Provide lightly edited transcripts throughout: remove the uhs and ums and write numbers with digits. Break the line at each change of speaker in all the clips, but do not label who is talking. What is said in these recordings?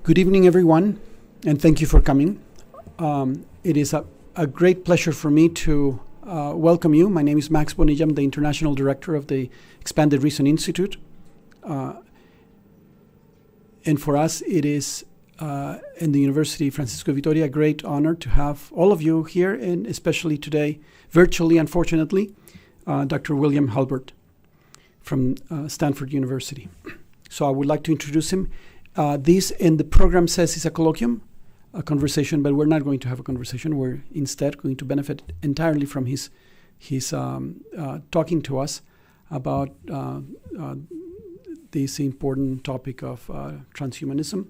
Good evening, everyone, and thank you for coming. It is a great pleasure for me to welcome you. My name is Max Bonilla. I'm the International Director of the Expanded Reason Institute. And for us, it is in the University Francisco Vitoria a great honor to have all of you here, and especially today, virtually, unfortunately, Dr. William Halbert from Stanford University. So I would like to introduce him. This in the program says is a colloquium, a conversation, but we're not going to have a conversation. We're instead going to benefit entirely from his talking to us about this important topic of transhumanism.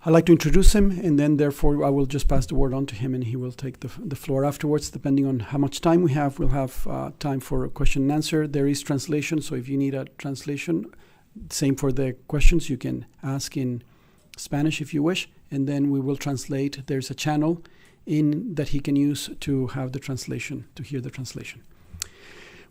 I'd like to introduce him, and then therefore I will just pass the word on to him, and he will take the floor afterwards. Depending on how much time we have, we'll have time for a question and answer. There is translation, so if you need a translation, same for the questions, you can ask in Spanish if you wish, and then we will translate. There's a channel in that he can use to have the translation, to hear the translation.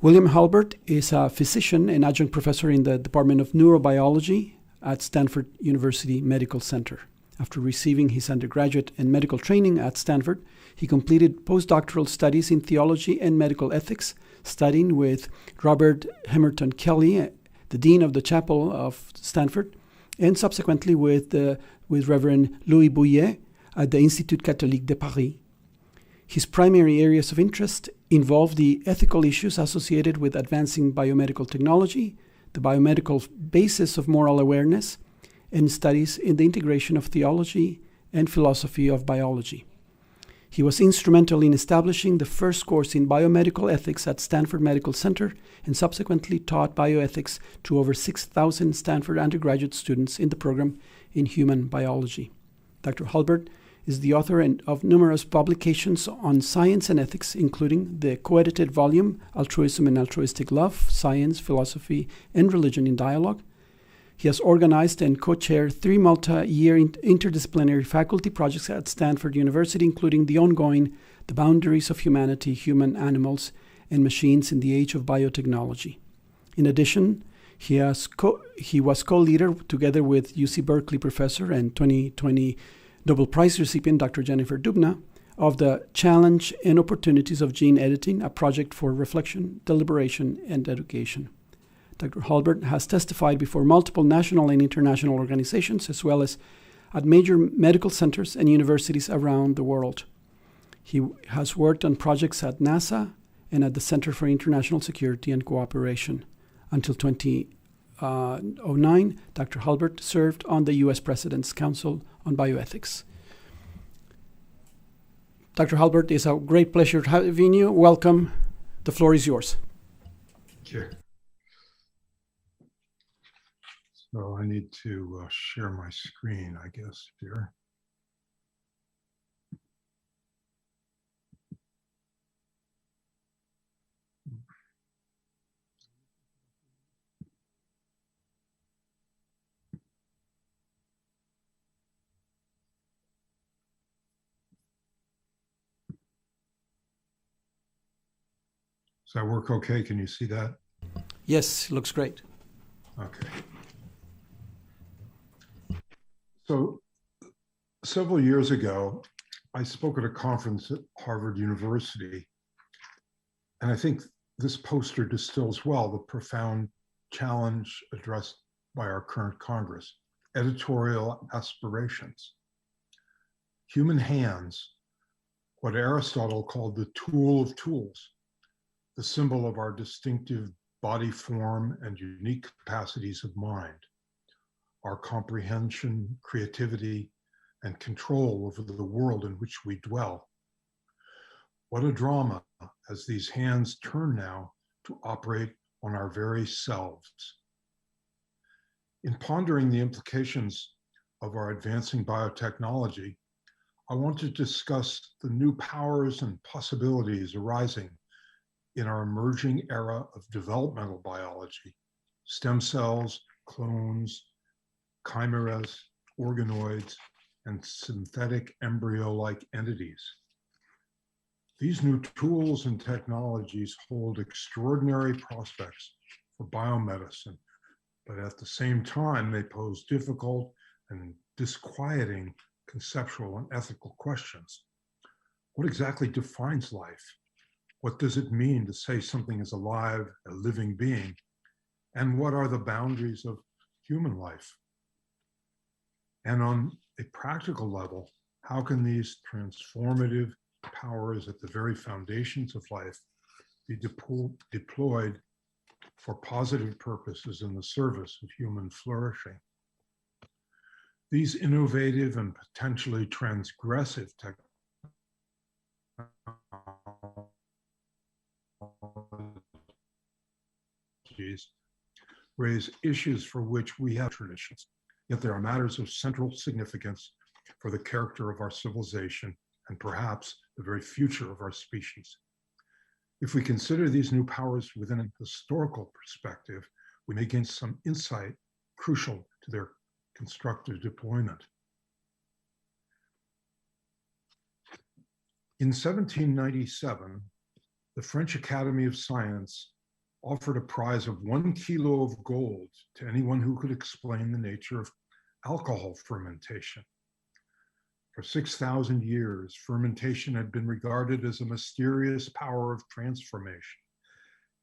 William Halbert is a physician and adjunct professor in the Department of Neurobiology at Stanford University Medical Center. After receiving his undergraduate and medical training at Stanford, he completed postdoctoral studies in theology and medical ethics, studying with Robert Hemerton Kelly, the Dean of the Chapel of Stanford, and subsequently with Reverend Louis Bouillet at the Institut Catholique de Paris. His primary areas of interest involve the ethical issues associated with advancing biomedical technology, the biomedical basis of moral awareness, and studies in the integration of theology and philosophy of biology. He was instrumental in establishing the first course in biomedical ethics at Stanford Medical Center and subsequently taught bioethics to over 6,000 Stanford undergraduate students in the program in human biology. Dr. Halbert is the author of numerous publications on science and ethics, including the co-edited volume Altruism and Altruistic Love, Science, Philosophy, and Religion in Dialogue. He has organized and co-chaired 3 multi-year interdisciplinary faculty projects at Stanford University, including the ongoing The Boundaries of Humanity, Human, Animals, and Machines in the Age of Biotechnology. In addition, he was co-leader, together with UC Berkeley professor and 2020 Nobel Prize recipient Dr. Jennifer Doudna, of the Challenge and Opportunities of Gene Editing, a project for reflection, deliberation, and education. Dr. Halbert has testified before multiple national and international organizations, as well as at major medical centers and universities around the world. He has worked on projects at NASA and at the Center for International Security and Cooperation. Until 2009, Dr. Halbert served on the U.S. President's Council on Bioethics. Dr. Halbert, it's a great pleasure having you. Welcome. The floor is yours.
Thank you. So I need to share my screen, I guess, here. Does that work okay? Can you see that?
Yes, looks great.
Okay. So several years ago, I spoke at a conference at Harvard University, and I think this poster distills well the profound challenge addressed by our current Congress: editorial aspirations. Human hands, what Aristotle called the tool of tools, the symbol of our distinctive body form and unique capacities of mind, our comprehension, creativity, and control over the world in which we dwell. What a drama as these hands turn now to operate on our very selves. In pondering the implications of our advancing biotechnology, I want to discuss the new powers and possibilities arising in our emerging era of developmental biology: stem cells, clones, chimeras, organoids, and synthetic embryo-like entities. These new tools and technologies hold extraordinary prospects for biomedicine, but at the same time, they pose difficult and disquieting conceptual and ethical questions. What exactly defines life? What does it mean to say something is alive, a living being? And what are the boundaries of human life? And on a practical level, how can these transformative powers at the very foundations of life be deployed for positive purposes in the service of human flourishing? These innovative and potentially transgressive technologies raise issues for which we have traditions, yet there are matters of central significance for the character of our civilization and perhaps the very future of our species. If we consider these new powers within a historical perspective, we may gain some insight crucial to their constructive deployment. In 1797, the French Academy of Science offered a prize of 1 kilo of gold to anyone who could explain the nature of alcohol fermentation. For 6,000 years, fermentation had been regarded as a mysterious power of transformation,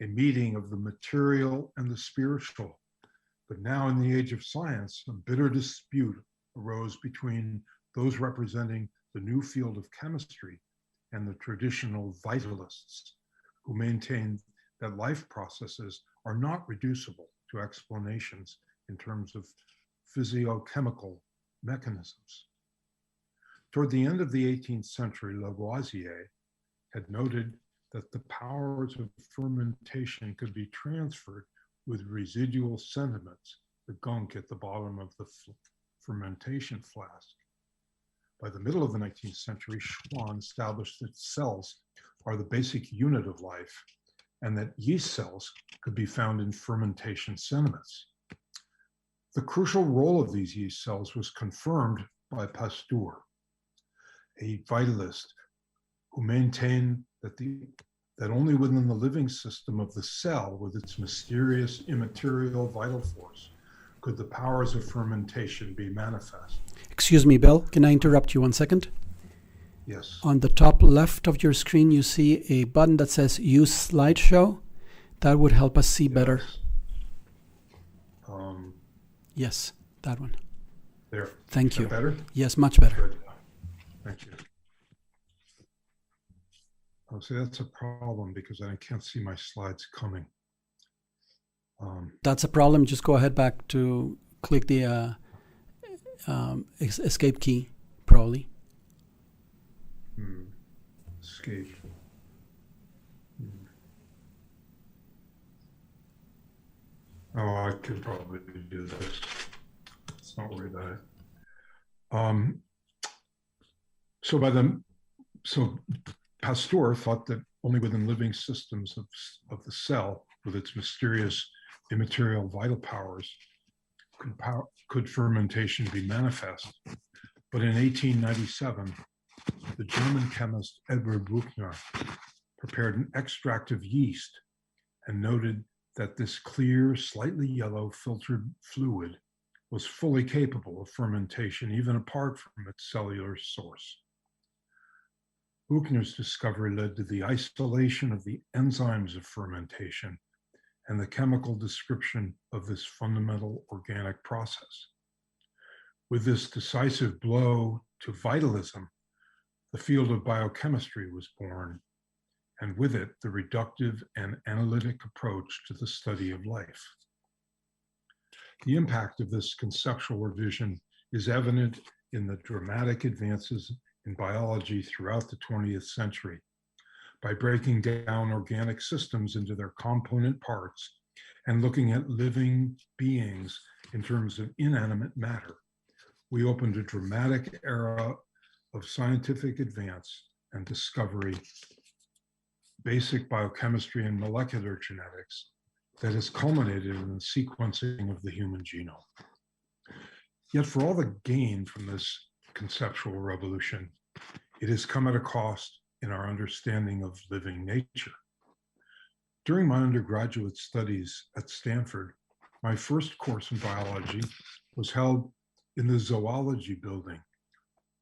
a meeting of the material and the spiritual. But now in the age of science, a bitter dispute arose between those representing the new field of chemistry and the traditional vitalists, who maintained that life processes are not reducible to explanations in terms of physiochemical mechanisms. Toward the end of the 18th century, Lavoisier had noted that the powers of fermentation could be transferred with residual sediments, the gunk at the bottom of the fermentation flask. By the middle of the 19th century, Schwann established that cells are the basic unit of life and that yeast cells could be found in fermentation sediments. The crucial role of these yeast cells was confirmed by Pasteur, a vitalist who maintained that only within the living system of the cell, with its mysterious immaterial vital force, could the powers of fermentation be manifest.
Excuse me, Bill, can I interrupt you 1 second?
Yes.
On the top left of your screen, you see a button that says Use Slideshow. That would help us see better. Yes, that one.
There.
Thank you.
Better?
Yes, much better.
Good. Thank you. Oh, see, that's a problem because I can't see my slides coming.
That's a problem. Just go ahead back to click the escape key, probably.
Escape. Oh, I could probably do this. Let's not worry about it. So Pasteur thought that only within living systems of the cell, with its mysterious immaterial vital powers, could fermentation be manifest. But in 1897, the German chemist Edward Buchner prepared an extract of yeast and noted that this clear, slightly yellow filtered fluid was fully capable of fermentation, even apart from its cellular source. Buchner's discovery led to the isolation of the enzymes of fermentation and the chemical description of this fundamental organic process. With this decisive blow to vitalism, the field of biochemistry was born, and with it, the reductive and analytic approach to the study of life. The impact of this conceptual revision is evident in the dramatic advances in biology throughout the 20th century. By breaking down organic systems into their component parts and looking at living beings in terms of inanimate matter, we opened a dramatic era of scientific advance and discovery, basic biochemistry and molecular genetics that has culminated in the sequencing of the human genome. Yet for all the gain from this conceptual revolution, it has come at a cost in our understanding of living nature. During my undergraduate studies at Stanford, my first course in biology was held in the zoology building,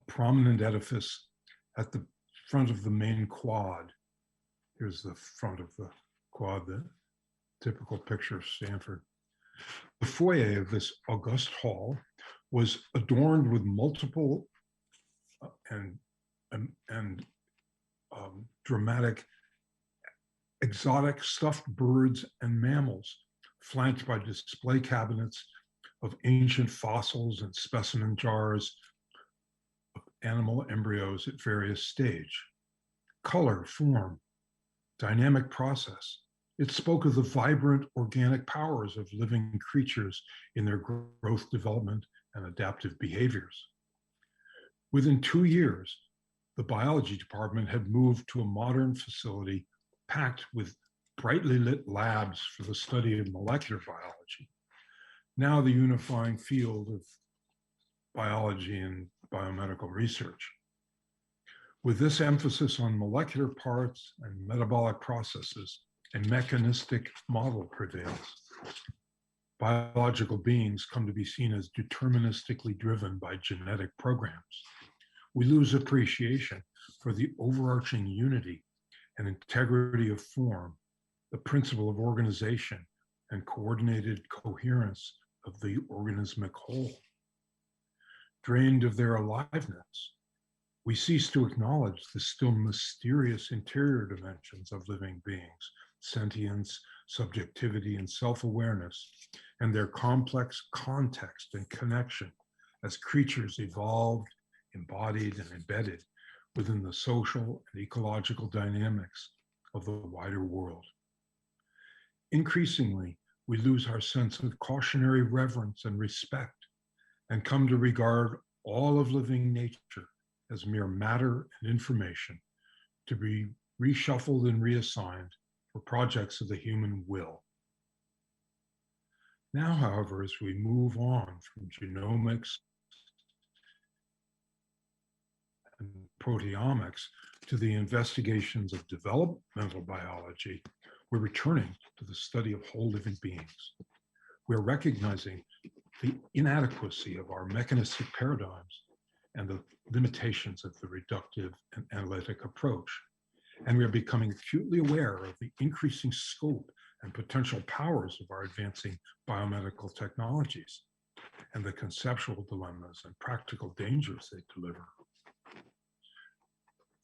prominent edifice at the front of the main quad. Here's the front of the quad, the typical picture of Stanford. The foyer of this august hall was adorned with multiple and dramatic exotic stuffed birds and mammals, flanked by display cabinets of ancient fossils and specimen jars of animal embryos at various stages. Color, form, dynamic process. It spoke of the vibrant organic powers of living creatures in their growth, development, and adaptive behaviors. Within 2 years, the biology department had moved to a modern facility packed with brightly lit labs for the study of molecular biology, now the unifying field of biology and biomedical research. With this emphasis on molecular parts and metabolic processes, a mechanistic model prevails. Biological beings come to be seen as deterministically driven by genetic programs. We lose appreciation for the overarching unity and integrity of form, the principle of organization and coordinated coherence of the organismic whole. Drained of their aliveness, we cease to acknowledge the still mysterious interior dimensions of living beings, sentience, subjectivity, and self-awareness, and their complex context and connection as creatures evolved, embodied, and embedded within the social and ecological dynamics of the wider world. Increasingly, we lose our sense of cautionary reverence and respect and come to regard all of living nature as mere matter and information to be reshuffled and reassigned for projects of the human will. Now, however, as we move on from genomics and proteomics to the investigations of developmental biology, we're returning to the study of whole living beings. We're recognizing the inadequacy of our mechanistic paradigms and the limitations of the reductive and analytic approach. And we are becoming acutely aware of the increasing scope and potential powers of our advancing biomedical technologies and the conceptual dilemmas and practical dangers they deliver.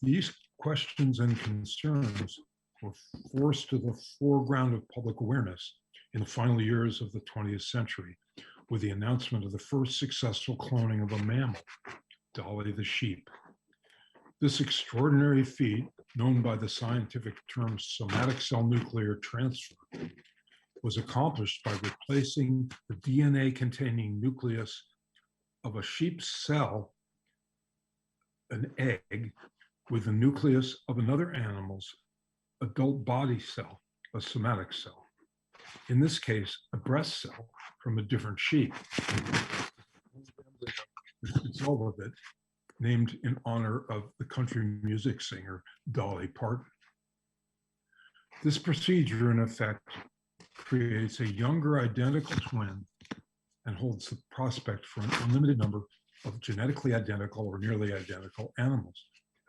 These questions and concerns were forced to the foreground of public awareness in the final years of the 20th century with the announcement of the first successful cloning of a mammal, Dolly the sheep. This extraordinary feat, known by the scientific term somatic cell nuclear transfer, was accomplished by replacing the DNA-containing nucleus of a sheep's cell, an egg, with the nucleus of another animal's adult body cell, a somatic cell. In this case, a breast cell from a different sheep. It's all of it, named in honor of the country music singer Dolly Parton. This procedure, in effect, creates a younger identical twin and holds the prospect for an unlimited number of genetically identical or nearly identical animals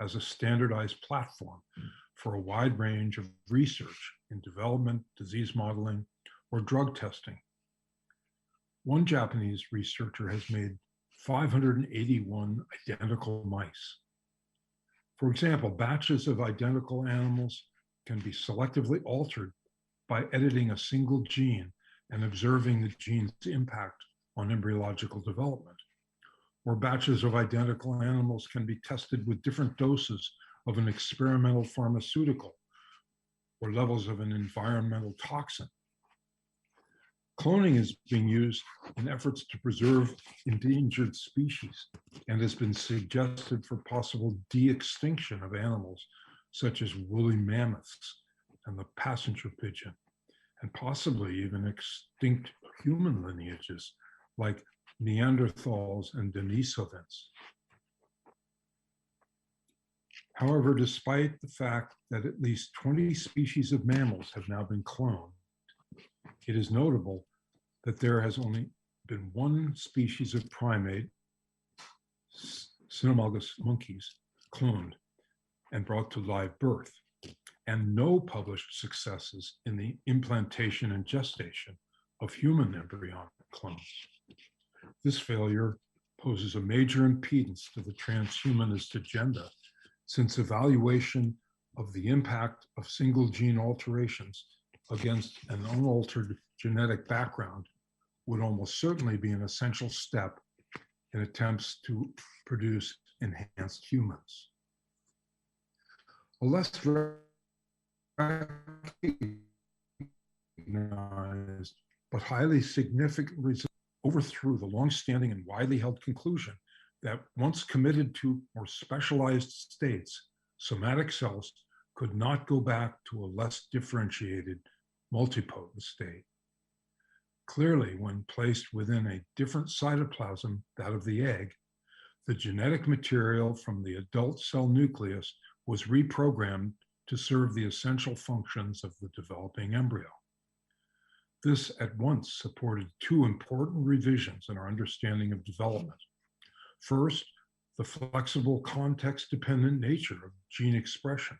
as a standardized platform for a wide range of research in development, disease modeling, or drug testing. One Japanese researcher has made 581 identical mice. For example, batches of identical animals can be selectively altered by editing a single gene and observing the gene's impact on embryological development. Or batches of identical animals can be tested with different doses of an experimental pharmaceutical or levels of an environmental toxin. Cloning is being used in efforts to preserve endangered species and has been suggested for possible de-extinction of animals such as woolly mammoths and the passenger pigeon, and possibly even extinct human lineages like Neanderthals and Denisovans. However, despite the fact that at least 20 species of mammals have now been cloned, it is notable that there has only been one species of primate, cynomolgus monkeys, cloned and brought to live birth, and no published successes in the implantation and gestation of human embryonic clones. This failure poses a major impedance to the transhumanist agenda, since evaluation of the impact of single gene alterations against an unaltered genetic background would almost certainly be an essential step in attempts to produce enhanced humans. A less recognized but highly significant result overthrew the long-standing and widely held conclusion that once committed to more specialized states, somatic cells could not go back to a less differentiated multipotent state. Clearly, when placed within a different cytoplasm, that of the egg, the genetic material from the adult cell nucleus was reprogrammed to serve the essential functions of the developing embryo. This at once supported two important revisions in our understanding of development. First, the flexible context-dependent nature of gene expression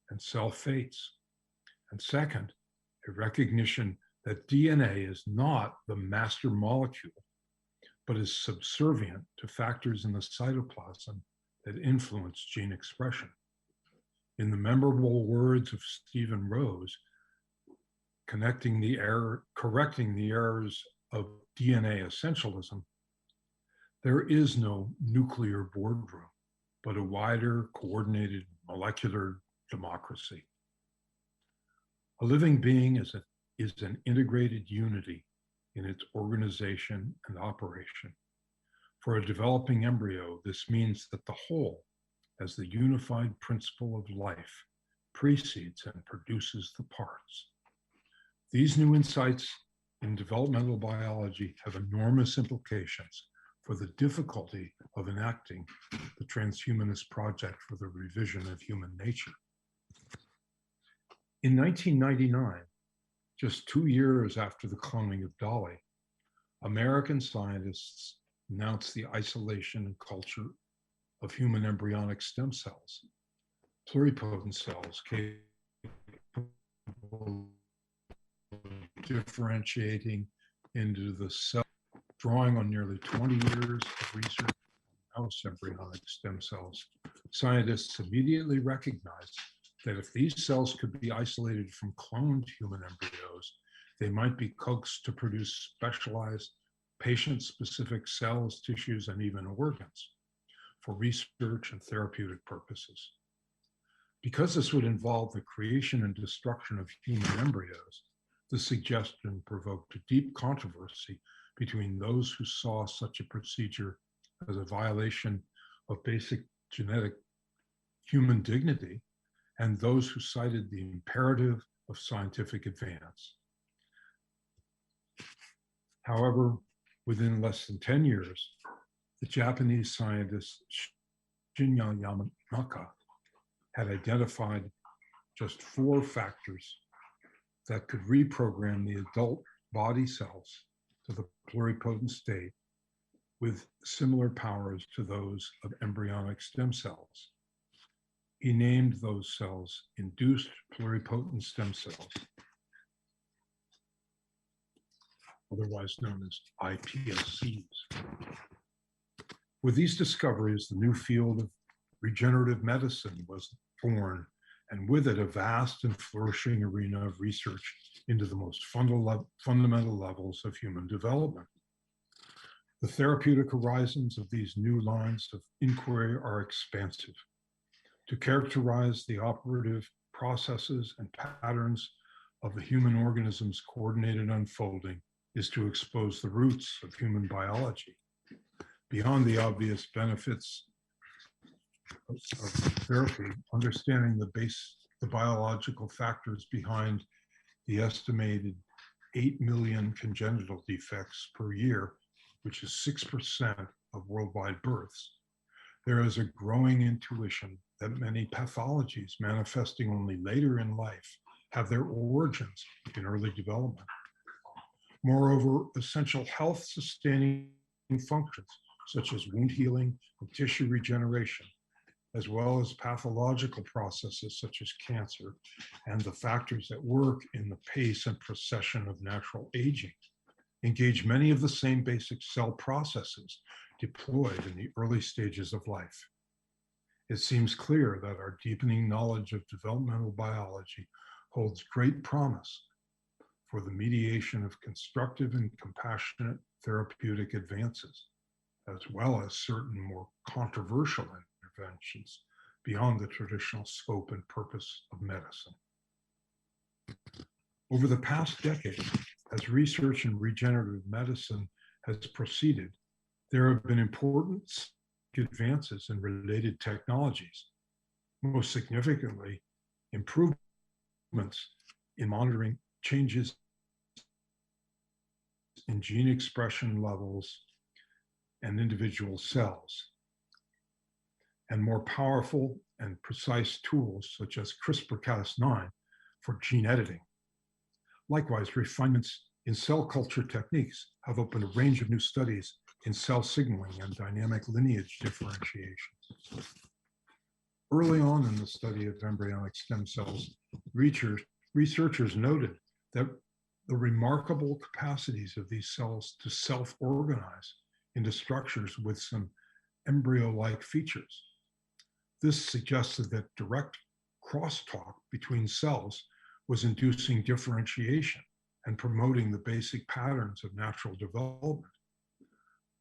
and cell fates. And second, a recognition that DNA is not the master molecule, but is subservient to factors in the cytoplasm that influence gene expression. In the memorable words of Stephen Rose, correcting the errors of DNA essentialism, there is no nuclear boardroom, but a wider, coordinated molecular democracy. A living being is an integrated unity in its organization and operation. For a developing embryo, this means that the whole, as the unified principle of life, precedes and produces the parts. These new insights in developmental biology have enormous implications for the difficulty of enacting the transhumanist project for the revision of human nature. In 1999, just 2 years after the cloning of Dolly, American scientists announced the isolation and culture of human embryonic stem cells, pluripotent cells capable of differentiating into the cell, drawing on nearly 20 years of research on mouse embryonic stem cells. Scientists immediately recognized that if these cells could be isolated from cloned human embryos, they might be coaxed to produce specialized patient-specific cells, tissues, and even organs for research and therapeutic purposes. Because this would involve the creation and destruction of human embryos, the suggestion provoked a deep controversy between those who saw such a procedure as a violation of basic genetic human dignity and those who cited the imperative of scientific advance. However, within less than 10 years, the Japanese scientist Shinya Yamanaka had identified just 4 factors that could reprogram the adult body cells to the pluripotent state with similar powers to those of embryonic stem cells. He named those cells induced pluripotent stem cells, otherwise known as iPSCs. With these discoveries, the new field of regenerative medicine was born, and with it, a vast and flourishing arena of research into the most fundamental levels of human development. The therapeutic horizons of these new lines of inquiry are expansive. To characterize the operative processes and patterns of the human organism's coordinated unfolding is to expose the roots of human biology. Beyond the obvious benefits of therapy, understanding the biological factors behind the estimated 8 million congenital defects per year, which is 6% of worldwide births, there is a growing intuition that many pathologies manifesting only later in life have their origins in early development. Moreover, essential health-sustaining functions, such as wound healing and tissue regeneration, as well as pathological processes such as cancer and the factors that work in the pace and procession of natural aging, engage many of the same basic cell processes deployed in the early stages of life. It seems clear that our deepening knowledge of developmental biology holds great promise for the mediation of constructive and compassionate therapeutic advances, as well as certain more controversial interventions beyond the traditional scope and purpose of medicine. Over the past decade, as research in regenerative medicine has proceeded, there have been important advances in related technologies, most significantly improvements in monitoring changes in gene expression levels and individual cells, and more powerful and precise tools such as CRISPR-Cas9 for gene editing. Likewise, refinements in cell culture techniques have opened a range of new studies in cell signaling and dynamic lineage differentiation. Early on in the study of embryonic stem cells, researchers noted that the remarkable capacities of these cells to self-organize into structures with some embryo-like features. This suggested that direct crosstalk between cells was inducing differentiation and promoting the basic patterns of natural development.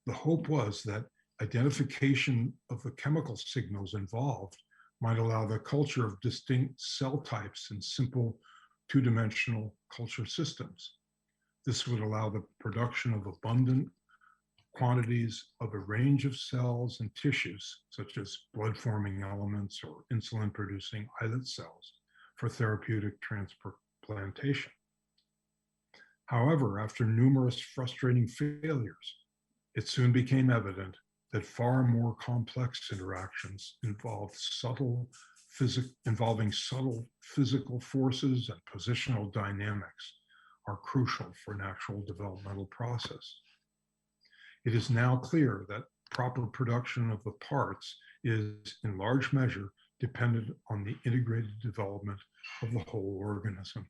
The hope was that identification of the chemical signals involved might allow the culture of distinct cell types in simple two-dimensional culture systems. This would allow the production of abundant quantities of a range of cells and tissues, such as blood-forming elements or insulin-producing islet cells, for therapeutic transplantation. However, after numerous frustrating failures, it soon became evident that far more complex interactions involving subtle physical forces and positional dynamics are crucial for natural developmental process. It is now clear that proper production of the parts is in large measure dependent on the integrated development of the whole organism.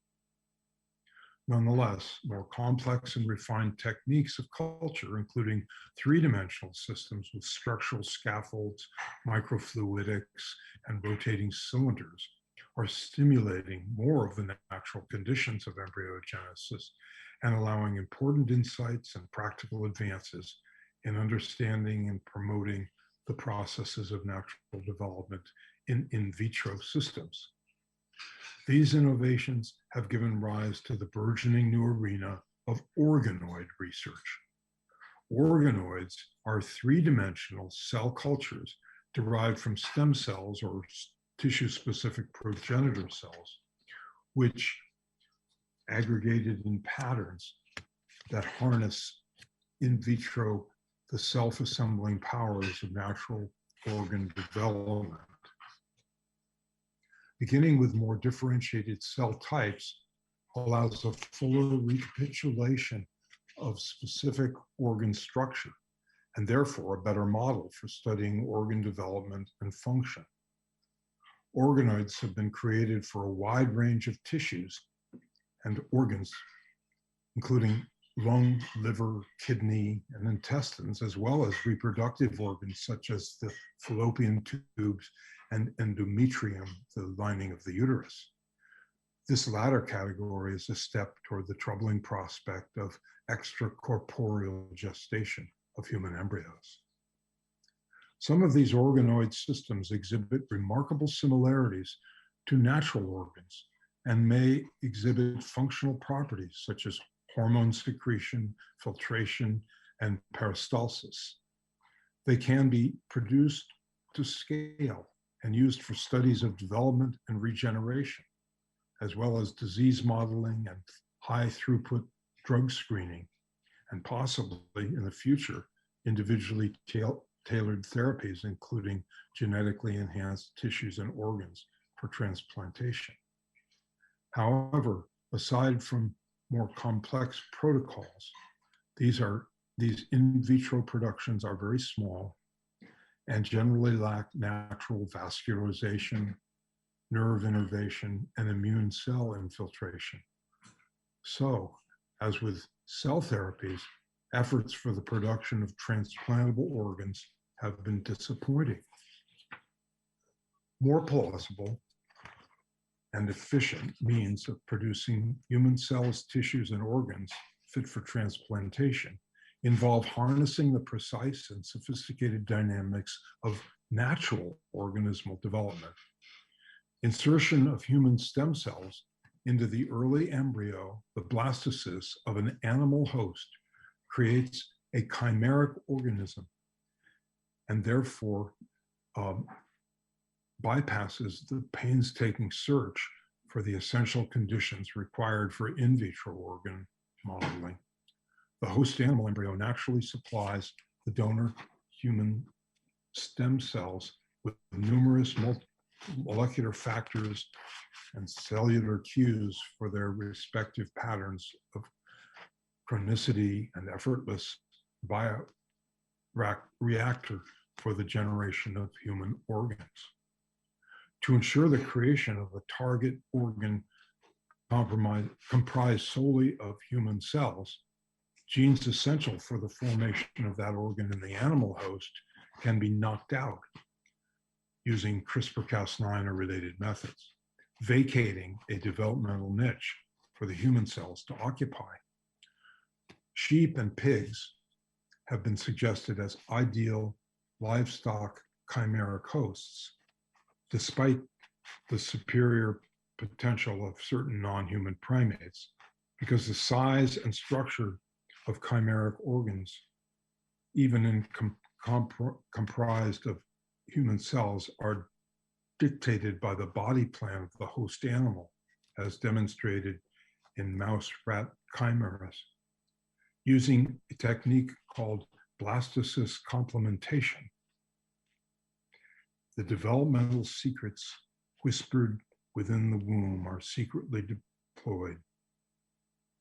Nonetheless, more complex and refined techniques of culture, including three-dimensional systems with structural scaffolds, microfluidics, and rotating cylinders, are stimulating more of the natural conditions of embryogenesis and allowing important insights and practical advances in understanding and promoting the processes of natural development in vitro systems. These innovations have given rise to the burgeoning new arena of organoid research. Organoids are three-dimensional cell cultures derived from stem cells or tissue-specific progenitor cells, which aggregated in patterns that harness in vitro the self-assembling powers of natural organ development. Beginning with more differentiated cell types allows a fuller recapitulation of specific organ structure, and therefore a better model for studying organ development and function. Organoids have been created for a wide range of tissues and organs, including lung, liver, kidney, and intestines, as well as reproductive organs such as the fallopian tubes and endometrium, the lining of the uterus. This latter category is a step toward the troubling prospect of extracorporeal gestation of human embryos. Some of these organoid systems exhibit remarkable similarities to natural organs and may exhibit functional properties such as hormone secretion, filtration, and peristalsis. They can be produced to scale and used for studies of development and regeneration, as well as disease modeling and high throughput drug screening, and possibly in the future, individually tailored therapies, including genetically enhanced tissues and organs for transplantation. However, aside from more complex protocols. These in vitro productions are very small and generally lack natural vascularization, nerve innervation, and immune cell infiltration. So, as with cell therapies, efforts for the production of transplantable organs have been disappointing. More plausible and efficient means of producing human cells, tissues, and organs fit for transplantation involve harnessing the precise and sophisticated dynamics of natural organismal development. Insertion of human stem cells into the early embryo, the blastocyst of an animal host, creates a chimeric organism and therefore bypasses the painstaking search for the essential conditions required for in vitro organ modeling. The host animal embryo naturally supplies the donor human stem cells with numerous molecular factors and cellular cues for their respective patterns of chronicity and effortless bioreactor for the generation of human organs. To ensure the creation of a target organ comprised solely of human cells, genes essential for the formation of that organ in the animal host can be knocked out using CRISPR-Cas9 or related methods, vacating a developmental niche for the human cells to occupy. Sheep and pigs have been suggested as ideal livestock chimeric hosts, despite the superior potential of certain non-human primates, because the size and structure of chimeric organs, even in comprised of human cells, are dictated by the body plan of the host animal, as demonstrated in mouse rat chimeras. Using a technique called Blastocyst complementation, the developmental secrets whispered within the womb are secretly deployed.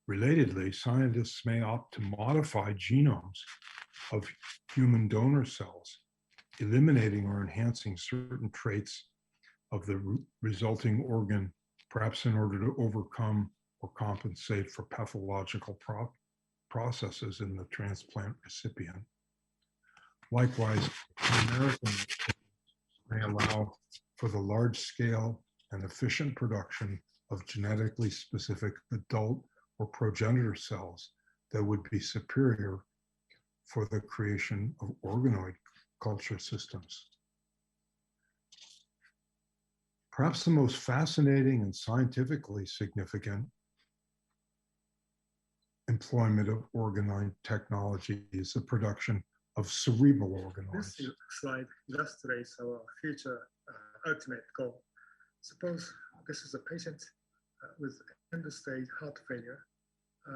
Relatedly, scientists may opt to modify genomes of human donor cells, eliminating or enhancing certain traits of the resulting organ, perhaps in order to overcome or compensate for pathological processes in the transplant recipient. Likewise, American may allow for the large scale and efficient production of genetically specific adult or progenitor cells that would be superior for the creation of organoid culture systems. Perhaps the most fascinating and scientifically significant employment of organoid technology is the production of cerebral organoids.
This slide illustrates our future ultimate goal. Suppose this is a patient with end-stage heart failure.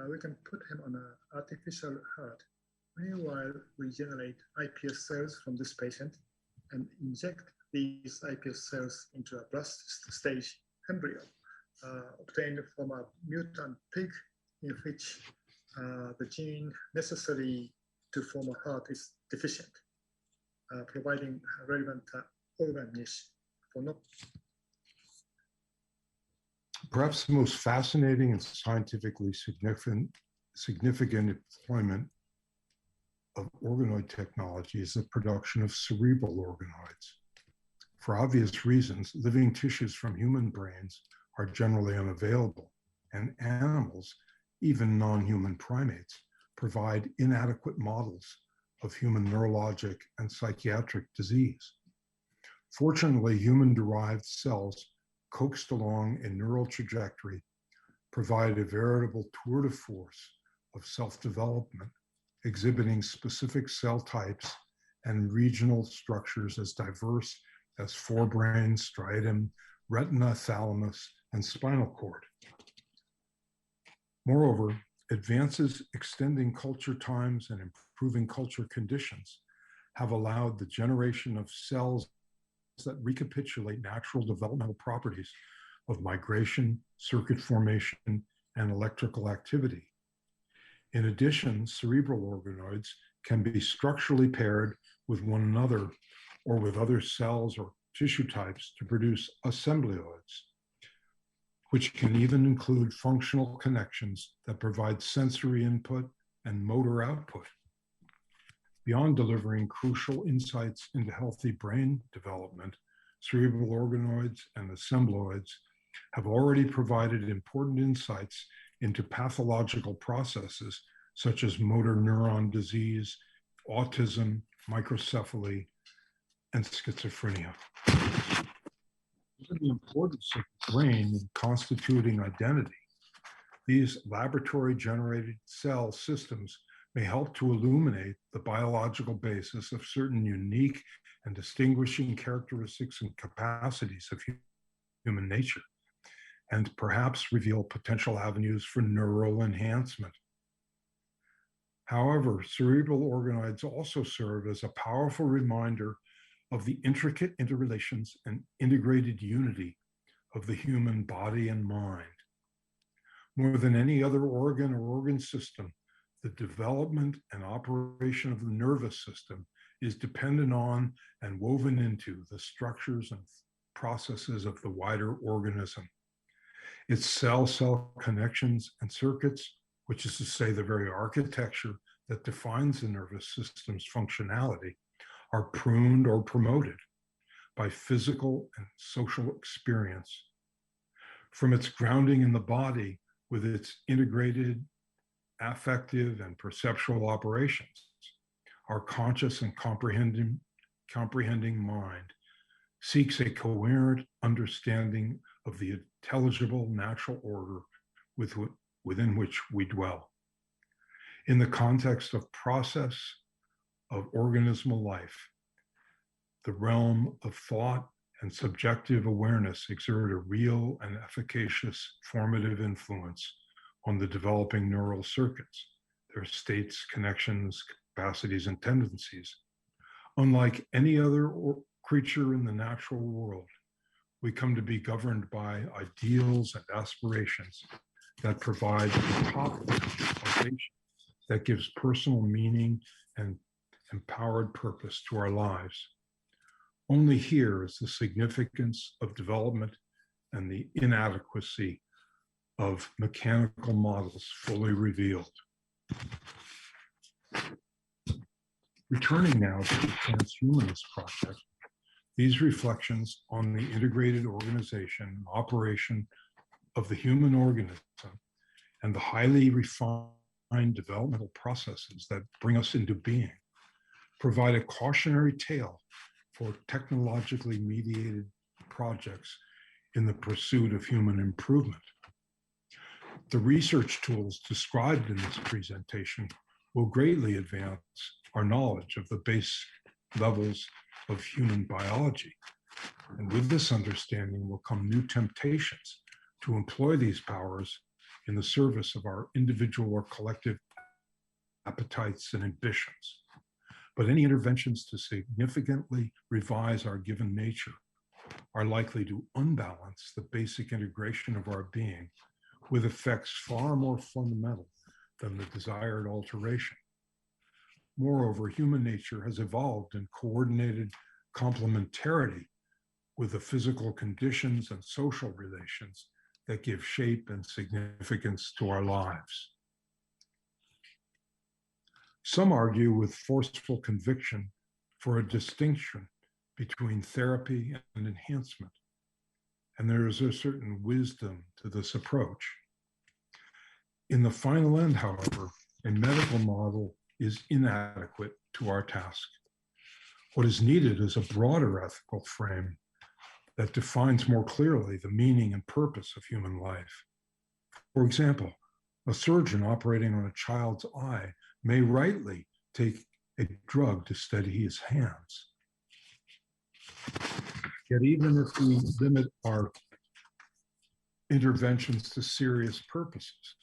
We can put him on an artificial heart. Meanwhile, we generate iPS cells from this patient and inject these iPS cells into a blastocyst stage embryo obtained from a mutant pig in which the gene necessary to form a heart is deficient, providing relevant organ niche for not.
Perhaps the most fascinating and scientifically significant employment of organoid technology is the production of cerebral organoids. For obvious reasons, living tissues from human brains are generally unavailable, and animals, even non-human primates, provide inadequate models of human neurologic and psychiatric disease. Fortunately, human-derived cells coaxed along a neural trajectory provide a veritable tour de force of self-development, exhibiting specific cell types and regional structures as diverse as forebrain, striatum, retina, thalamus, and spinal cord. Moreover, advances extending culture times and improving culture conditions have allowed the generation of cells that recapitulate natural developmental properties of migration, circuit formation, and electrical activity. In addition, cerebral organoids can be structurally paired with one another or with other cells or tissue types to produce assemblioids, which can even include functional connections that provide sensory input and motor output. Beyond delivering crucial insights into healthy brain development, cerebral organoids and assembloids have already provided important insights into pathological processes such as motor neuron disease, autism, microcephaly, and schizophrenia. Given the importance of the brain in constituting identity, these laboratory-generated cell systems may help to illuminate the biological basis of certain unique and distinguishing characteristics and capacities of human nature, and perhaps reveal potential avenues for neural enhancement. However, cerebral organoids also serve as a powerful reminder of the intricate interrelations and integrated unity of the human body and mind. More than any other organ or organ system, the development and operation of the nervous system is dependent on and woven into the structures and processes of the wider organism. Its cell-cell connections and circuits, which is to say the very architecture that defines the nervous system's functionality, are pruned or promoted by physical and social experience. From its grounding in the body with its integrated affective and perceptual operations, our conscious and comprehending mind seeks a coherent understanding of the intelligible natural order within which we dwell. In the context of process of organismal life, the realm of thought and subjective awareness exert a real and efficacious formative influence on the developing neural circuits, their states, connections, capacities, and tendencies. Unlike any other creature in the natural world, we come to be governed by ideals and aspirations that provide a top foundation that gives personal meaning and empowered purpose to our lives. Only here is the significance of development and the inadequacy of mechanical models fully revealed. Returning now to the transhumanist project, these reflections on the integrated organization and operation of the human organism and the highly refined developmental processes that bring us into being provide a cautionary tale for technologically mediated projects in the pursuit of human improvement. The research tools described in this presentation will greatly advance our knowledge of the base levels of human biology. And with this understanding will come new temptations to employ these powers in the service of our individual or collective appetites and ambitions. But any interventions to significantly revise our given nature are likely to unbalance the basic integration of our being with effects far more fundamental than the desired alteration. Moreover, human nature has evolved in coordinated complementarity with the physical conditions and social relations that give shape and significance to our lives. Some argue with forceful conviction for a distinction between therapy and enhancement, and there is a certain wisdom to this approach. In the final end, however, a medical model is inadequate to our task. What is needed is a broader ethical frame that defines more clearly the meaning and purpose of human life. For example, a surgeon operating on a child's eye may rightly take a drug to steady his hands. Yet even if we limit our interventions to serious purposes,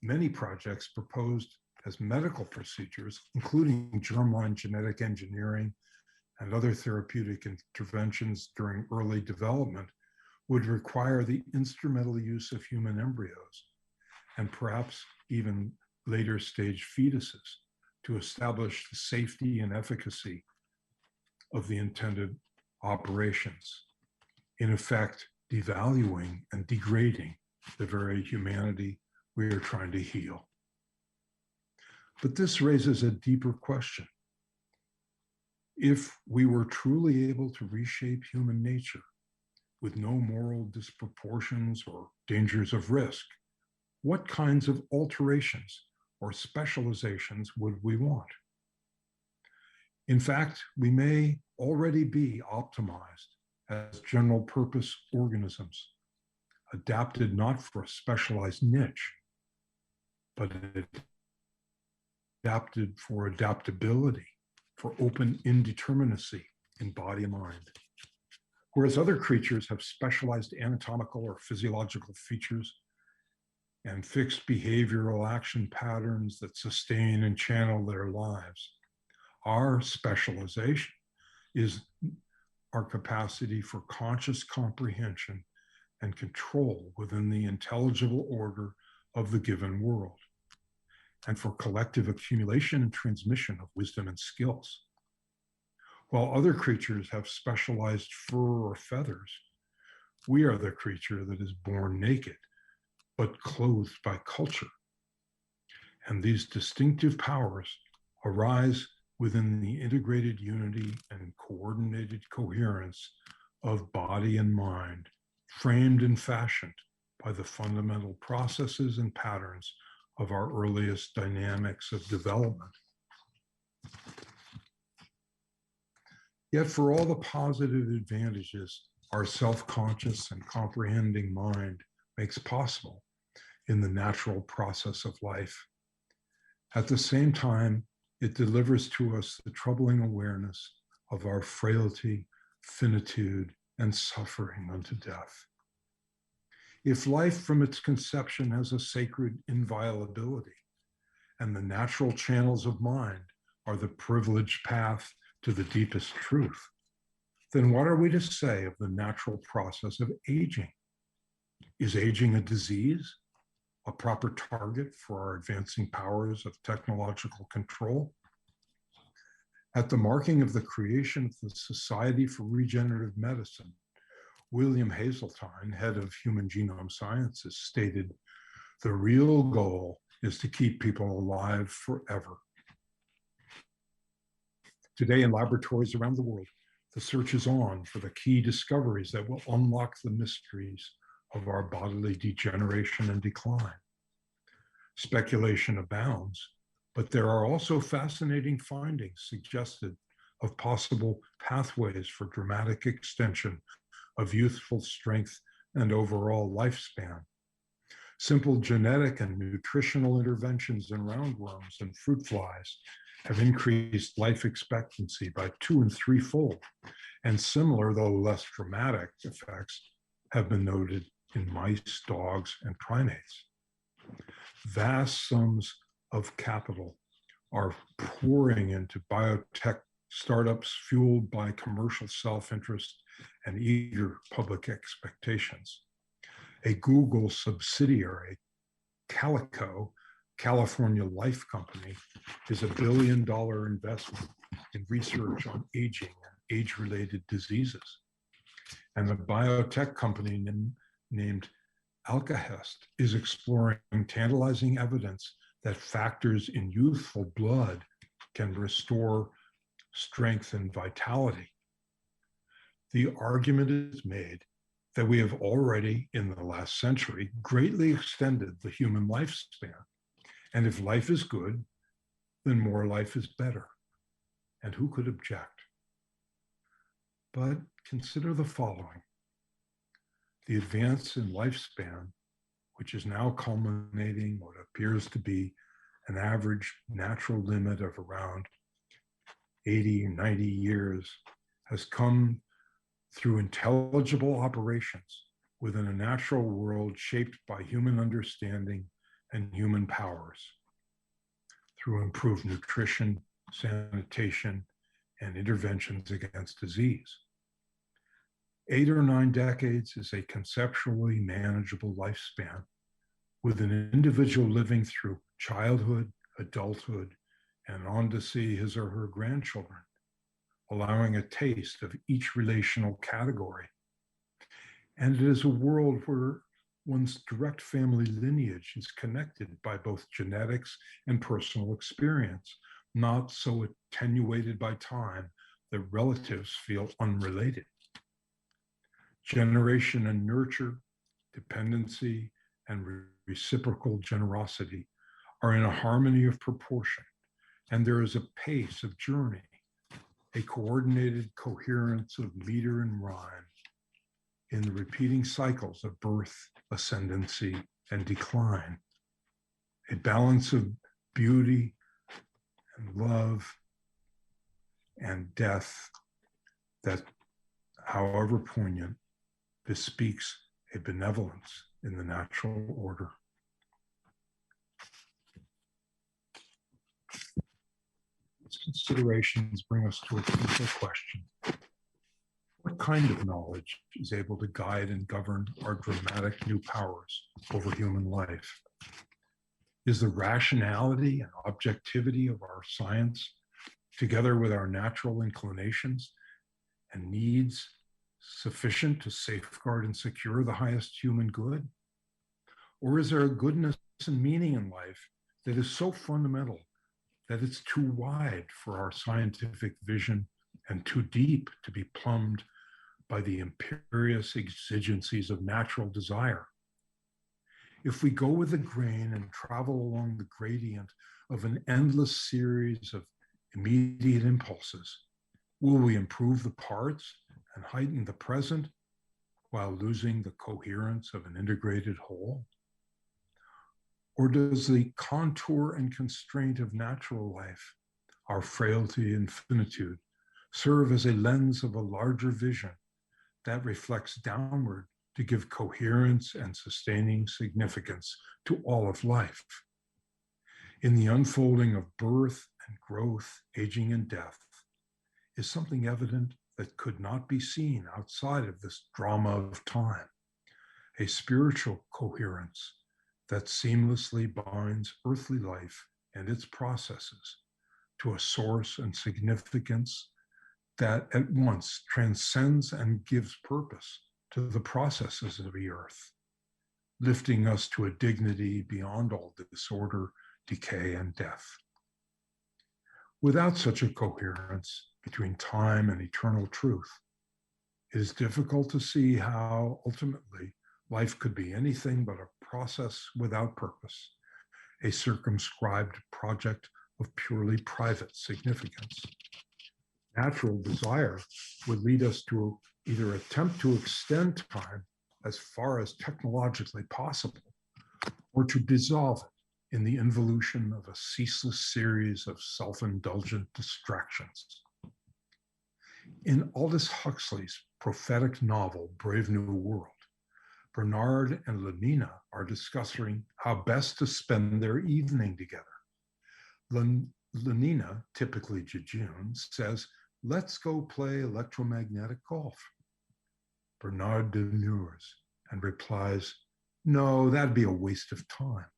many projects proposed as medical procedures, including germline genetic engineering and other therapeutic interventions during early development, would require the instrumental use of human embryos. and perhaps even later stage fetuses to establish the safety and efficacy of the intended operations, in effect, devaluing and degrading the very humanity we are trying to heal. But this raises a deeper question. If we were truly able to reshape human nature with no moral disproportions or dangers of risk, what kinds of alterations or specializations would we want? In fact, we may already be optimized as general purpose organisms, adapted not for a specialized niche, but adapted for adaptability, for open indeterminacy in body and mind. Whereas other creatures have specialized anatomical or physiological features and fixed behavioral action patterns that sustain and channel their lives, our specialization is our capacity for conscious comprehension and control within the intelligible order of the given world, and for collective accumulation and transmission of wisdom and skills. While other creatures have specialized fur or feathers, we are the creature that is born naked, but clothed by culture. And these distinctive powers arise within the integrated unity and coordinated coherence of body and mind, framed and fashioned by the fundamental processes and patterns of our earliest dynamics of development. Yet for all the positive advantages our self-conscious and comprehending mind makes possible in the natural process of life, at the same time, it delivers to us the troubling awareness of our frailty, finitude, and suffering unto death. If life from its conception has a sacred inviolability, and the natural channels of mind are the privileged path to the deepest truth, then what are we to say of the natural process of aging? Is aging a disease, a proper target for our advancing powers of technological control? At the marking of the creation of the Society for Regenerative Medicine, William Hazeltine, head of Human Genome Sciences, stated, "The real goal is to keep people alive forever." Today in laboratories around the world, the search is on for the key discoveries that will unlock the mysteries of our bodily degeneration and decline. Speculation abounds, but there are also fascinating findings suggested of possible pathways for dramatic extension of youthful strength and overall lifespan. Simple genetic and nutritional interventions in roundworms and fruit flies have increased life expectancy by 2- and 3-fold, and similar, though less dramatic, effects have been noted in mice, dogs, and primates. Vast sums of capital are pouring into biotech startups fueled by commercial self-interest and eager public expectations. A Google subsidiary, Calico, California Life Company, is $1 billion investment in research on aging and age-related diseases. And a biotech company named Alkahest is exploring tantalizing evidence that factors in youthful blood can restore strength and vitality. The argument is made that we have already, in the last century, greatly extended the human lifespan. And if life is good, then more life is better. And who could object? But consider the following. The advance in lifespan, which is now culminating what appears to be an average natural limit of around 80 or 90 years, has come through intelligible operations within a natural world shaped by human understanding and human powers, through improved nutrition, sanitation, and interventions against disease. 8 or 9 decades is a conceptually manageable lifespan with an individual living through childhood, adulthood, and on to see his or her grandchildren, allowing a taste of each relational category. And it is a world where one's direct family lineage is connected by both genetics and personal experience, not so attenuated by time that relatives feel unrelated. Generation and nurture, dependency, and reciprocal generosity are in a harmony of proportion, and there is a pace of journey, a coordinated coherence of meter and rhyme in the repeating cycles of birth, ascendancy, and decline, a balance of beauty and love and death that, however poignant, bespeaks a benevolence in the natural order. These considerations bring us to a crucial question. What kind of knowledge is able to guide and govern our dramatic new powers over human life? Is the rationality and objectivity of our science, together with our natural inclinations and needs, sufficient to safeguard and secure the highest human good? Or is there a goodness and meaning in life that is so fundamental that it's too wide for our scientific vision and too deep to be plumbed by the imperious exigencies of natural desire? If we go with the grain and travel along the gradient of an endless series of immediate impulses, will we improve the parts and heighten the present while losing the coherence of an integrated whole? Or does the contour and constraint of natural life, our frailty and finitude, serve as a lens of a larger vision that reflects downward to give coherence and sustaining significance to all of life? In the unfolding of birth and growth, aging and death, is something evident that could not be seen outside of this drama of time, a spiritual coherence that seamlessly binds earthly life and its processes to a source and significance that at once transcends and gives purpose to the processes of the earth, lifting us to a dignity beyond all disorder, decay, and death. Without such a coherence between time and eternal truth, it is difficult to see how ultimately life could be anything but a process without purpose, a circumscribed project of purely private significance. Natural desire would lead us to either attempt to extend time as far as technologically possible, or to dissolve it in the involution of a ceaseless series of self-indulgent distractions. In Aldous Huxley's prophetic novel, Brave New World, Bernard and Lenina are discussing how best to spend their evening together. Lenina, typically jejune, says, "Let's go play electromagnetic golf." Bernard demurs and replies, "No, that'd be a waste of time."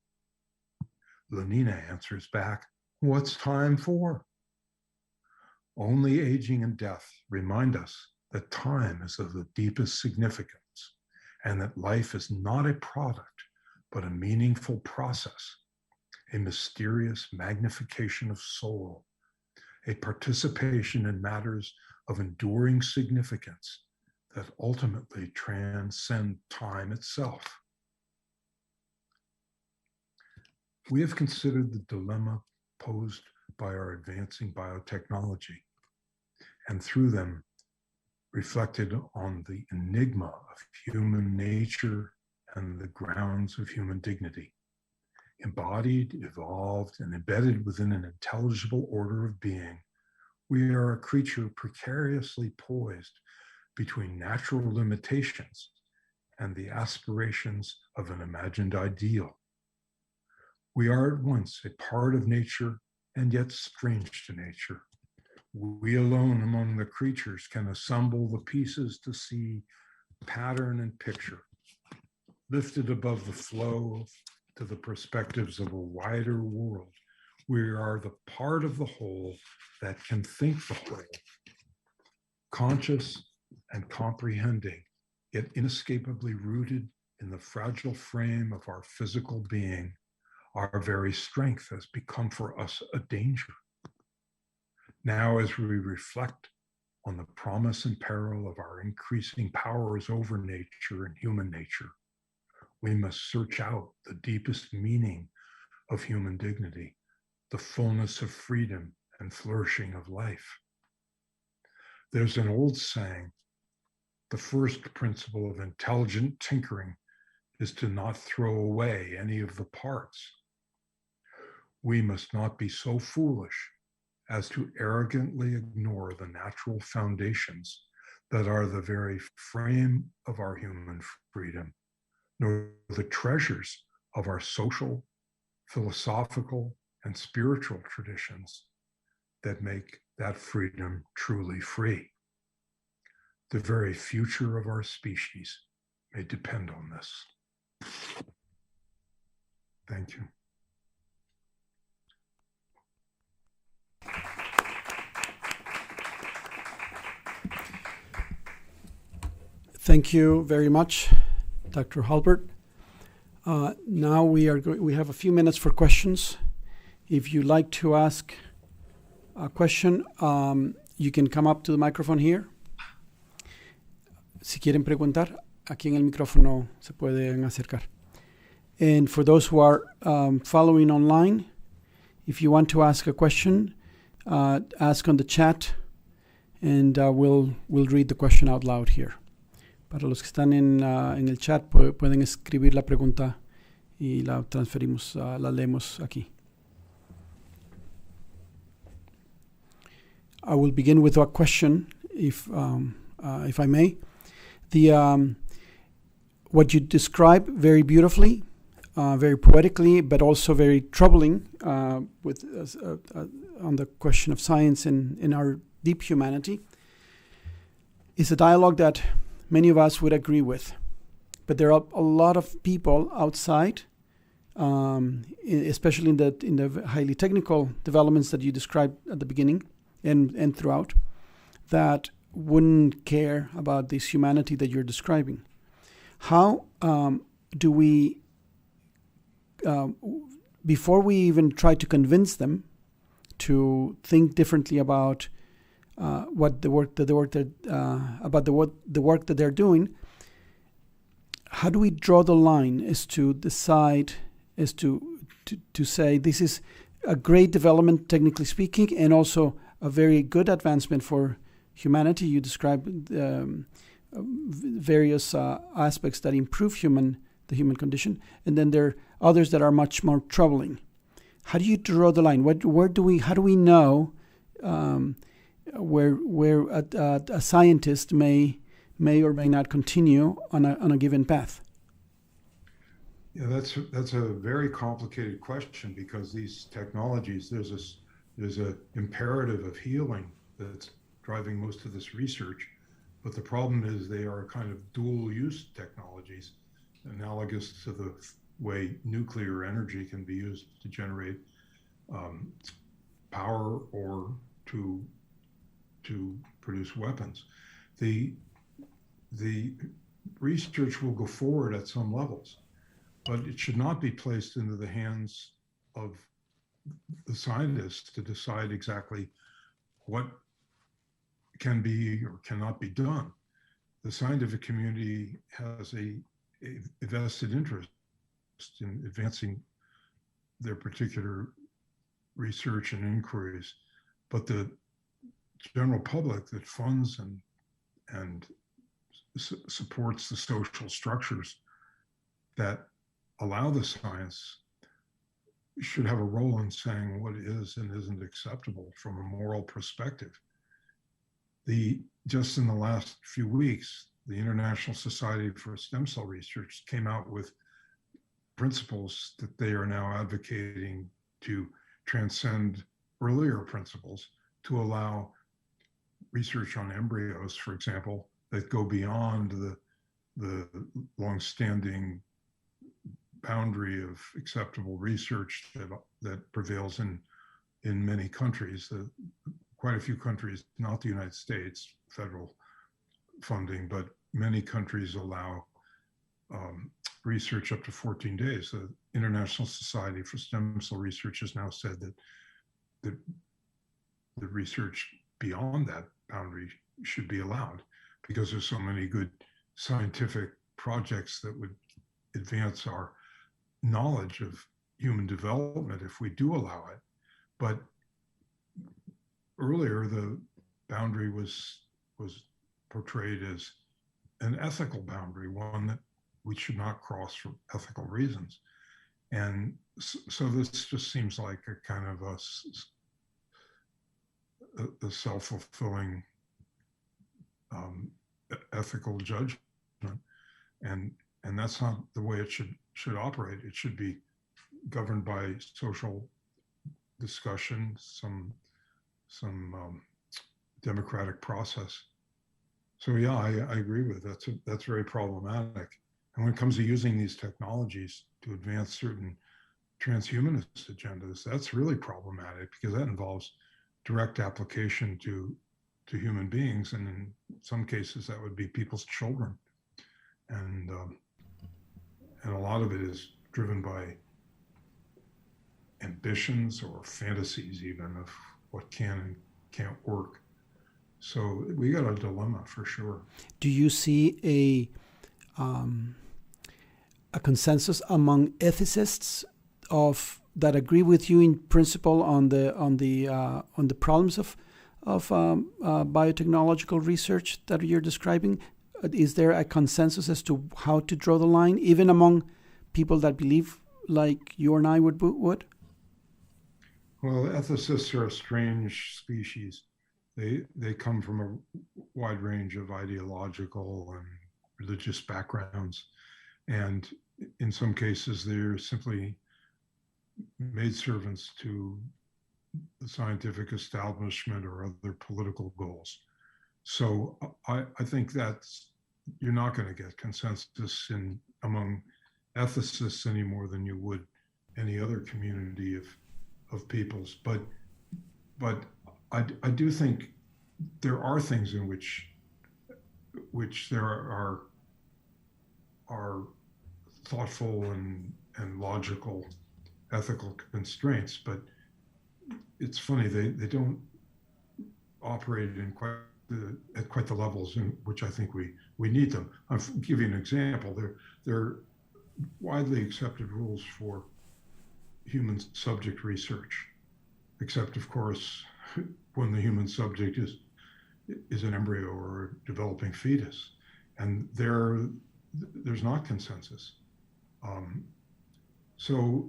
Lenina answers back, "What's time for?" Only aging and death remind us that time is of the deepest significance, and that life is not a product, but a meaningful process, a mysterious magnification of soul, a participation in matters of enduring significance that ultimately transcend time itself. We have considered the dilemma posed by our advancing biotechnology, and through them reflected on the enigma of human nature and the grounds of human dignity. Embodied, evolved, and embedded within an intelligible order of being, we are a creature precariously poised between natural limitations and the aspirations of an imagined ideal. We are at once a part of nature and yet strange to nature. We alone among the creatures can assemble the pieces to see pattern and picture, lifted above the flow of to the perspectives of a wider world. We are the part of the whole that can think the whole, conscious and comprehending, yet inescapably rooted in the fragile frame of our physical being. Our very strength has become for us a danger. Now, as we reflect on the promise and peril of our increasing powers over nature and human nature, we must search out the deepest meaning of human dignity, the fullness of freedom and flourishing of life. There's an old saying, the first principle of intelligent tinkering is to not throw away any of the parts. We must not be so foolish as to arrogantly ignore the natural foundations that are the very frame of our human freedom, nor the treasures of our social, philosophical, and spiritual traditions that make that freedom truly free. The very future of our species may depend on this. Thank you.
Thank you very much, Dr. Halbert. Now we have a few minutes for questions. If you'd like to ask a question, you can come up to the microphone here. Si quieren preguntar, aquí en el micrófono se pueden acercar. And for those who are following online, if you want to ask a question, ask on the chat, and we'll read the question out loud here. Para los que están en el chat, pueden escribir la pregunta y la transferimos, la leemos aquí. I will begin with a question, if I may. What you describe very beautifully, very poetically, but also very troubling on the question of science and in our deep humanity, is a dialogue that many of us would agree with. But there are a lot of people outside, especially in the highly technical developments that you described at the beginning and throughout, that wouldn't care about this humanity that you're describing. How do we, before we even try to convince them to think differently about the work that they're doing, how do we draw the line as to decide, as to say this is a great development, technically speaking, and also a very good advancement for humanity? You described various aspects that improve the human condition, and then there are others that are much more troubling. How do you draw the line? How do we know where a scientist may or may not continue on a given path?
Yeah, that's a very complicated question, because these technologies, there's a imperative of healing that's driving most of this research, but the problem is they are kind of dual-use technologies, analogous to the way nuclear energy can be used to generate power or to produce weapons. The research will go forward at some levels, but it should not be placed into the hands of the scientists to decide exactly what can be or cannot be done. The scientific community has a vested interest in advancing their particular research and inquiries, but the general public that funds and supports the social structures that allow the science should have a role in saying what is and isn't acceptable from a moral perspective. Just in the last few weeks, the International Society for Stem Cell Research came out with principles that they are now advocating to transcend earlier principles to allow research on embryos, for example, that go beyond the longstanding boundary of acceptable research that prevails in many countries. Quite a few countries, not the United States, federal funding, but many countries allow research up to 14 days. The International Society for Stem Cell Research has now said that the research beyond that boundary should be allowed, because there's so many good scientific projects that would advance our knowledge of human development if we do allow it. But earlier, the boundary was portrayed as an ethical boundary, one that we should not cross for ethical reasons. And so this just seems like a kind of a self-fulfilling ethical judgment, and that's not the way it should operate. It should be governed by social discussion, some democratic process. So yeah, I agree with it. That's very problematic. And when it comes to using these technologies to advance certain transhumanist agendas, that's really problematic, because that involves direct application to human beings, and in some cases that would be people's children, and a lot of it is driven by ambitions or fantasies even of what can and can't work. So we got a dilemma for sure.
Do you see a consensus among ethicists that agree with you in principle on the problems of biotechnological research that you're describing? Is there a consensus as to how to draw the line, even among people that believe like you and I would?
Well, ethicists are a strange species. They come from a wide range of ideological and religious backgrounds, and in some cases they're simply maidservants to the scientific establishment or other political goals. So I think you're not going to get consensus among ethicists any more than you would any other community of peoples. But I do think there are things in which there are thoughtful and logical ethical constraints, but it's funny, they don't operate at quite the levels in which I think we need them. I'll give you an example. There are widely accepted rules for human subject research, except of course when the human subject is an embryo or a developing fetus, and there's not consensus. So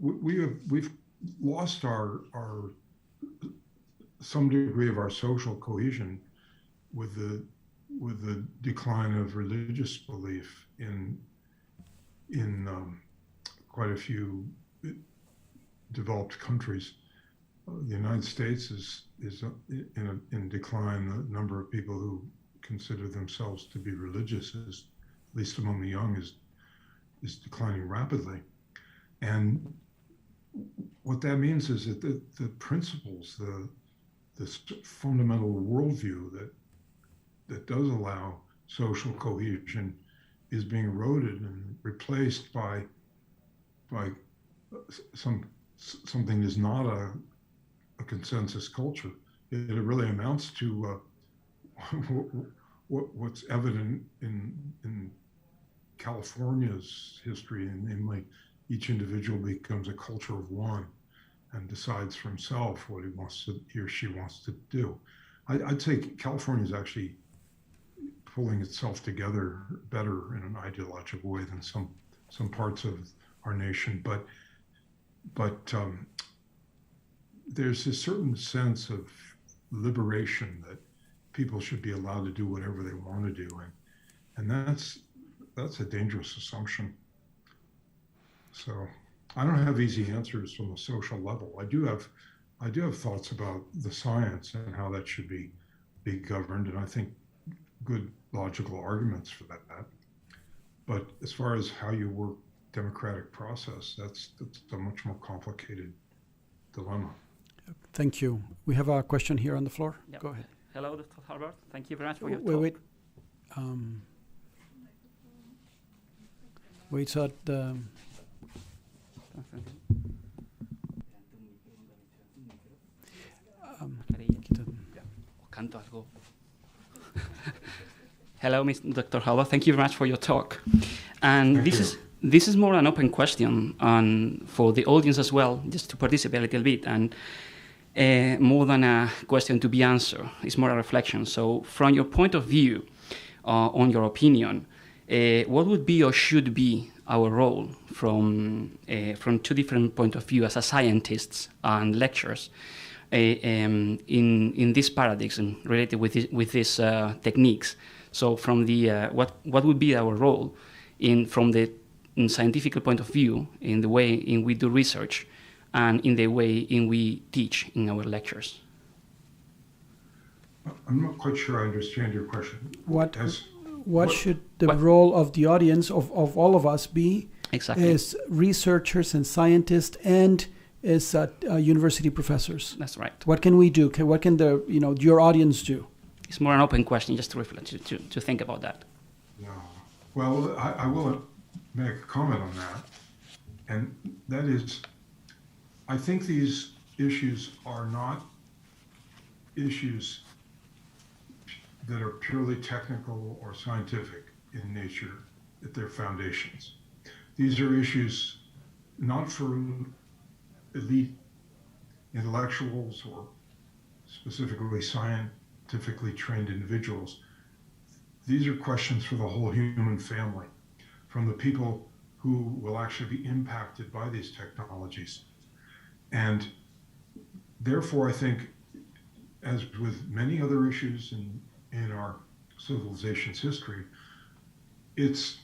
we've lost our some degree of our social cohesion with the decline of religious belief in quite a few developed countries. The United States is in decline. The number of people who consider themselves to be religious, at least among the young, is declining rapidly. And what that means is that the principles, this fundamental worldview that does allow social cohesion is being eroded and replaced by something that's not a consensus culture. It really amounts to what's evident in California's history, and namely each individual becomes a culture of one and decides for himself what he or she wants to do. I'd say California is actually pulling itself together better in an ideological way than some parts of our nation, but there's a certain sense of liberation that people should be allowed to do whatever they want to do, and that's a dangerous assumption. So I don't have easy answers from a social level. I do have thoughts about the science and how that should be governed, and I think good logical arguments for that. But as far as how you work democratic process, that's a much more complicated dilemma.
Thank you. We have a question here on the floor.
Yep.
Go ahead.
Hello, Dr. Harbert. Thank you very much for your
Wait,
talk.
wait. Wait, so
Canto algo. Hello, Dr. Harbert. Thank you very much for your talk. And this is more an open question for the audience as well, just to participate a little bit, and more than a question to be answered. It's more a reflection. So from your point of view, on your opinion, what would be or should be our role from two different points of view as a scientists and lecturers in this paradigm related with these techniques? So from the what would be our role from the scientific point of view in the way in we do research and in the way in we teach in our lectures?
I'm not quite sure I understand your question.
What should the role of the audience, of all of us be,
exactly,
as researchers and scientists and as university professors?
That's right.
What can we do? What can your audience do?
It's more an open question, just to reflect, to think about that.
No. Well, I will make a comment on that. And that is, I think these issues are not issues that are purely technical or scientific in nature at their foundations. These are issues not for elite intellectuals or specifically scientifically trained individuals. These are questions for the whole human family, from the people who will actually be impacted by these technologies. And therefore, I think, as with many other issues in our civilization's history, it's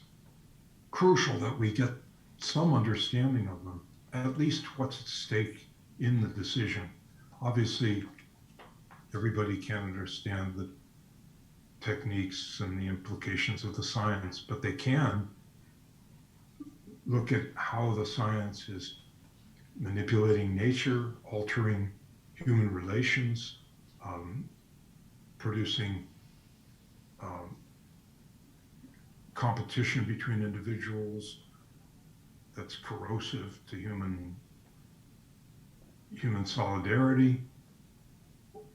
crucial that we get some understanding of them, at least what's at stake in the decision. Obviously, everybody can't understand the techniques and the implications of the science, but they can look at how the science is manipulating nature, altering human relations, producing competition between individuals that's corrosive to human solidarity,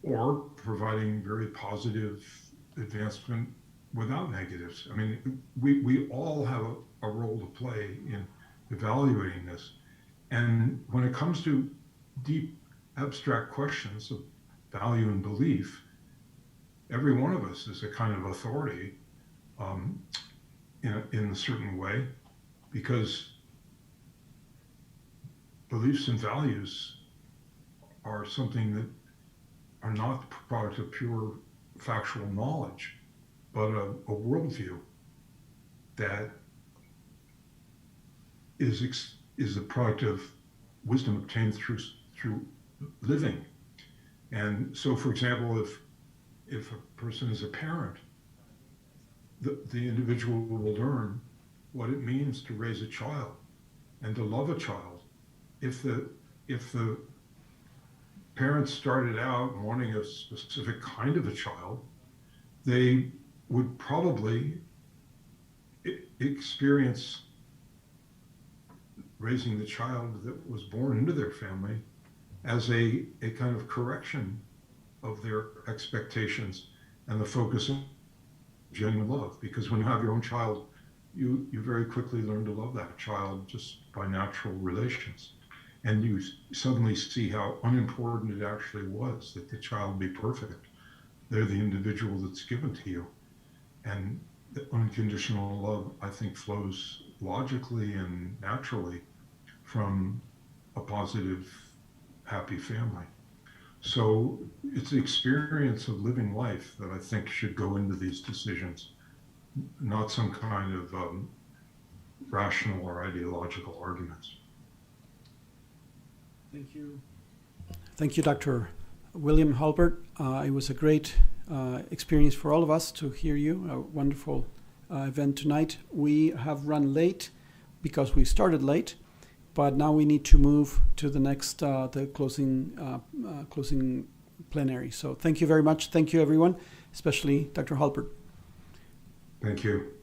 or providing very positive advancement without negatives. I mean, we all have a role to play in evaluating this. And when it comes to deep abstract questions of value and belief, every one of us is a kind of authority in a certain way, because beliefs and values are something that are not the product of pure factual knowledge, but a worldview that is the product of wisdom obtained through living. And so, for example, if a person is a parent, the individual will learn what it means to raise a child and to love a child. If the parents started out wanting a specific kind of a child, they would probably experience raising the child that was born into their family as a kind of correction of their expectations and the focus on genuine love. Because when you have your own child, you very quickly learn to love that child just by natural relations. And you suddenly see how unimportant it actually was that the child be perfect. They're the individual that's given to you. And the unconditional love, I think, flows logically and naturally from a positive, happy family. So it's the experience of living life that I think should go into these decisions, not some kind of rational or ideological arguments.
Thank you. Thank you, Dr. William Halbert. It was a great experience for all of us to hear you, a wonderful event tonight. We have run late because we started late, but now we need to move to the next, the closing plenary. So thank you very much. Thank you, everyone, especially Dr. Halpert.
Thank you.